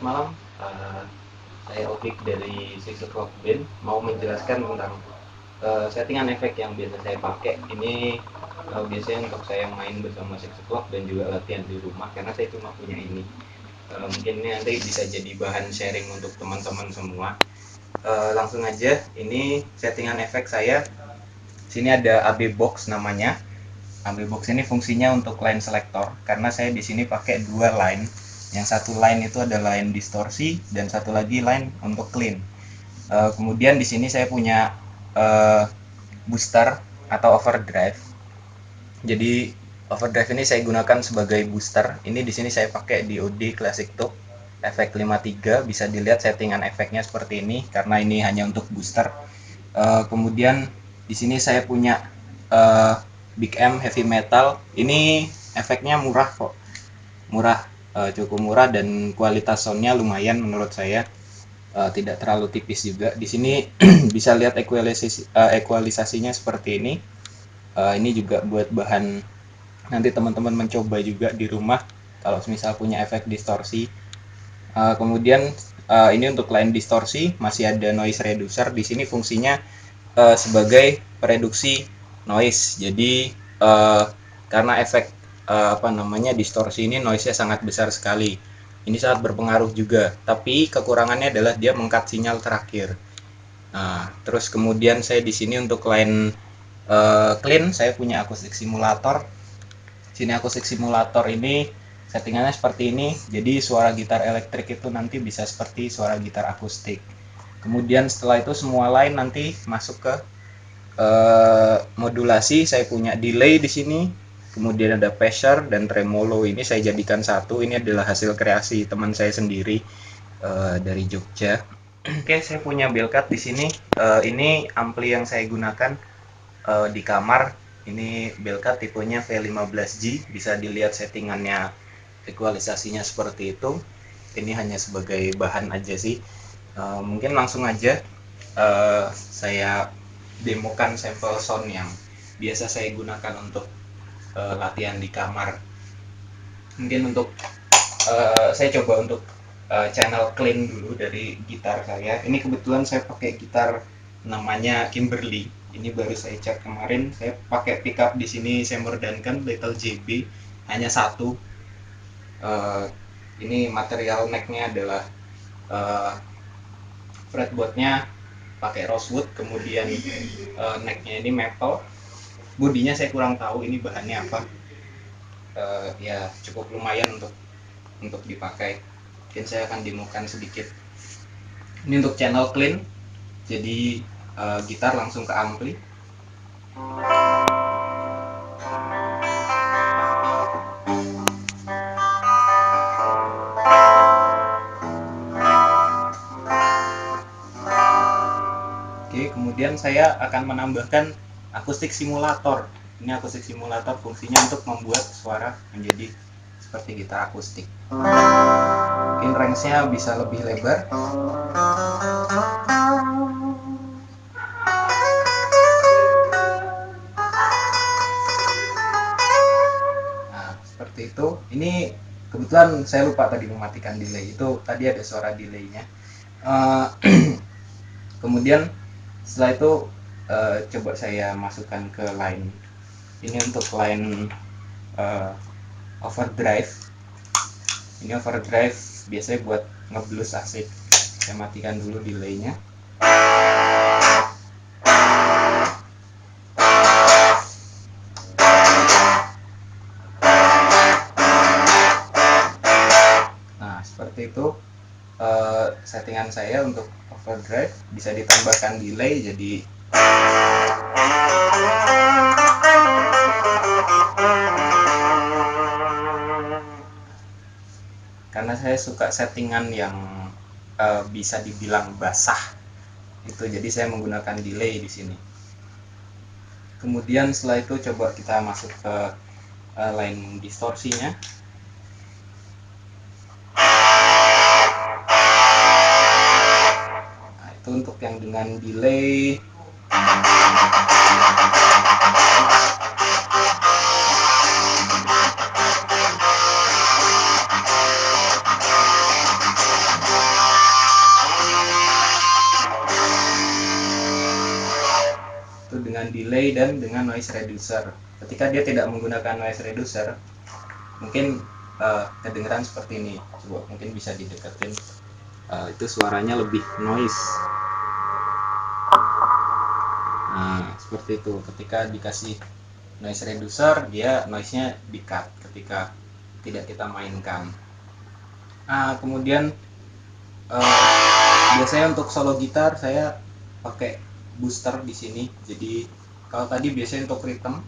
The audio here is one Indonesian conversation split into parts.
malam, saya Ovik dari Six O'Clock Band mau menjelaskan tentang settingan efek yang biasa saya pakai. Ini biasanya untuk saya main bersama Six O'Clock dan juga latihan di rumah karena saya cuma punya ini. Mungkin ini nanti bisa jadi bahan sharing untuk teman-teman semua. Langsung aja, ini settingan efek saya. Sini ada AB Box namanya. AB Box ini fungsinya untuk line selector karena saya di sini pakai dua line. Yang satu line itu ada line distorsi dan satu lagi line untuk clean. Kemudian di sini saya punya booster atau overdrive. Jadi overdrive ini saya gunakan sebagai booster. Ini di sini saya pakai DoD Classic Tube efek 53. Bisa dilihat settingan efeknya seperti ini karena ini hanya untuk booster. Kemudian di sini saya punya Big M Heavy Metal. Ini efeknya murah kok, cukup murah dan kualitas soundnya lumayan menurut saya, tidak terlalu tipis juga. Di sini bisa lihat equalisasinya seperti ini. Ini juga buat bahan nanti teman-teman mencoba juga di rumah kalau misal punya efek distorsi. Kemudian ini untuk line distorsi masih ada noise reducer. Di sini fungsinya sebagai pereduksi noise. Jadi karena efek distorsi ini noise-nya sangat besar sekali. Ini sangat berpengaruh juga. Tapi kekurangannya adalah dia meng-cut sinyal terakhir. Nah, terus kemudian saya di sini untuk line clean saya punya acoustic simulator. Sini acoustic simulator ini settingannya seperti ini. Jadi suara gitar elektrik itu nanti bisa seperti suara gitar akustik. Kemudian setelah itu semua line nanti masuk ke modulasi. Saya punya delay di sini, kemudian ada pressure dan tremolo. Ini saya jadikan satu. Ini adalah hasil kreasi teman saya sendiri dari Jogja. Oke, saya punya Belkat di sini. Ini ampli yang saya gunakan di kamar. Ini Belkat tipenya V15G. Bisa dilihat settingannya, equalisasinya seperti itu. Ini hanya sebagai bahan aja sih. Mungkin langsung aja saya demokan sampel sound yang biasa saya gunakan untuk latihan di kamar. Mungkin untuk saya coba untuk channel clean dulu dari gitar saya. Ini kebetulan saya pakai gitar namanya Kimberly. Ini baru saya cek kemarin. Saya pakai pickup di sini Seymour Duncan Little JB, hanya satu. Ini material necknya adalah fretboardnya pakai rosewood, kemudian necknya ini maple. Bodinya saya kurang tahu ini bahannya apa. Ya cukup lumayan untuk dipakai. Mungkin saya akan demokan sedikit. Ini untuk channel clean. Jadi gitar langsung ke ampli. Oke, kemudian saya akan menambahkan akustik simulator. Ini akustik simulator fungsinya untuk membuat suara menjadi seperti gitar akustik. Mungkin range-nya bisa lebih lebar. Nah, seperti itu. Ini kebetulan saya lupa tadi mematikan delay. Itu tadi ada suara delay-nya. Kemudian setelah itu coba saya masukkan ke line. Ini untuk line overdrive. Ini overdrive biasanya buat ngeblues asik. Saya matikan dulu delaynya. Nah, seperti itu settingan saya untuk overdrive. Bisa ditambahkan delay jadi karena saya suka settingan yang bisa dibilang basah itu, jadi saya menggunakan delay di sini. Kemudian setelah itu coba kita masuk ke line distorsinya. Nah, itu untuk yang dengan delay. delay dan dengan noise reducer. Ketika dia tidak menggunakan noise reducer, mungkin kedengeran seperti ini. Coba mungkin bisa dideketin, itu suaranya lebih noise. Nah, seperti itu. Ketika dikasih noise reducer, dia noise-nya di-cut ketika tidak kita mainkan. Nah, kemudian biasanya untuk solo gitar saya pakai booster di sini. Jadi kalau tadi biasanya untuk rhythm.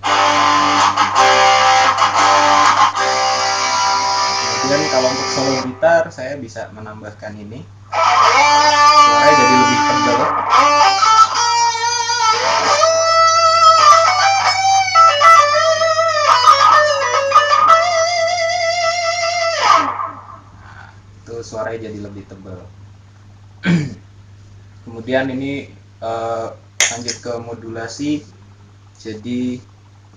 Kemudian kalau untuk solo gitar saya bisa menambahkan ini. Suaranya jadi lebih tebal. Nah, itu suaranya jadi lebih tebal. Kemudian ini lanjut ke modulasi. Jadi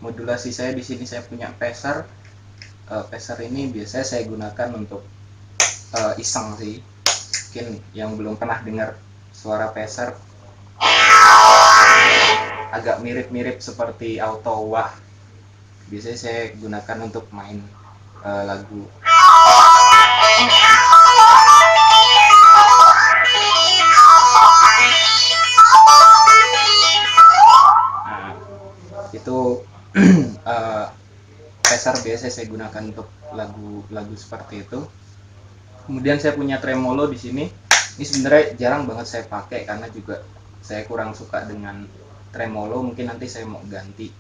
modulasi saya di sini saya punya peser. Peser ini biasanya saya gunakan untuk iseng sih. Mungkin yang belum pernah dengar suara peser, agak mirip-mirip seperti auto wah. Biasanya saya gunakan untuk main lagu. Nah, itu peser biasa saya gunakan untuk lagu-lagu seperti itu. Kemudian saya punya tremolo di sini. Ini sebenarnya jarang banget saya pakai karena juga saya kurang suka dengan tremolo. Mungkin nanti saya mau ganti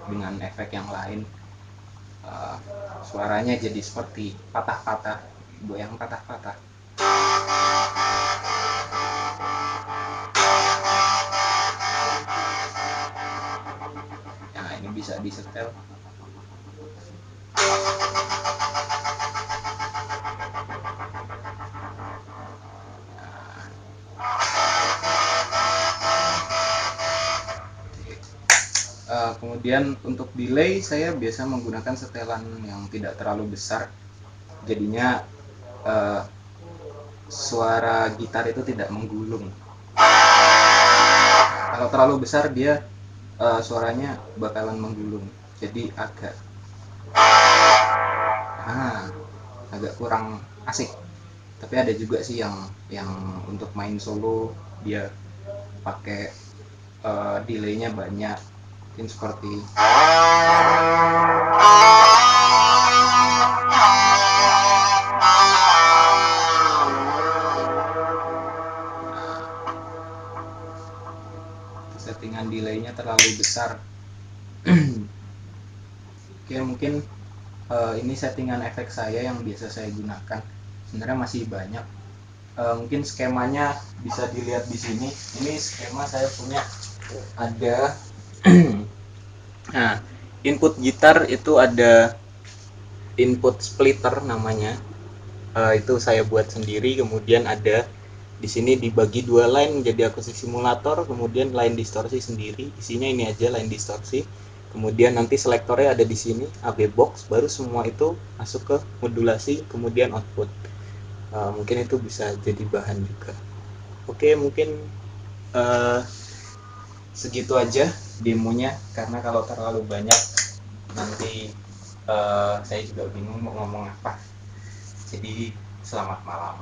dengan efek yang lain. Suaranya jadi seperti patah-patah, goyang patah-patah. Nah, ini bisa disetel. Kemudian untuk delay saya biasa menggunakan setelan yang tidak terlalu besar, jadinya suara gitar itu tidak menggulung. Kalau terlalu besar dia suaranya bakalan menggulung, jadi agak kurang asik. Tapi ada juga sih yang untuk main solo dia pakai delaynya banyak, mungkin seperti settingan delaynya terlalu besar. Oke, mungkin ini settingan efek saya yang biasa saya gunakan. Sebenarnya masih banyak. Mungkin skemanya bisa dilihat di sini. Ini skema saya punya ada. Nah, input gitar itu ada input splitter namanya. Itu saya buat sendiri. Kemudian ada di sini dibagi dua line menjadi akustik simulator, kemudian line distorsi sendiri. Isinya ini aja line distorsi. Kemudian nanti selektornya ada di sini, AB box, baru semua itu masuk ke modulasi, kemudian output. Mungkin itu bisa jadi bahan juga. Oke, mungkin segitu aja demonya, karena kalau terlalu banyak nanti saya juga bingung mau ngomong apa. Jadi selamat malam.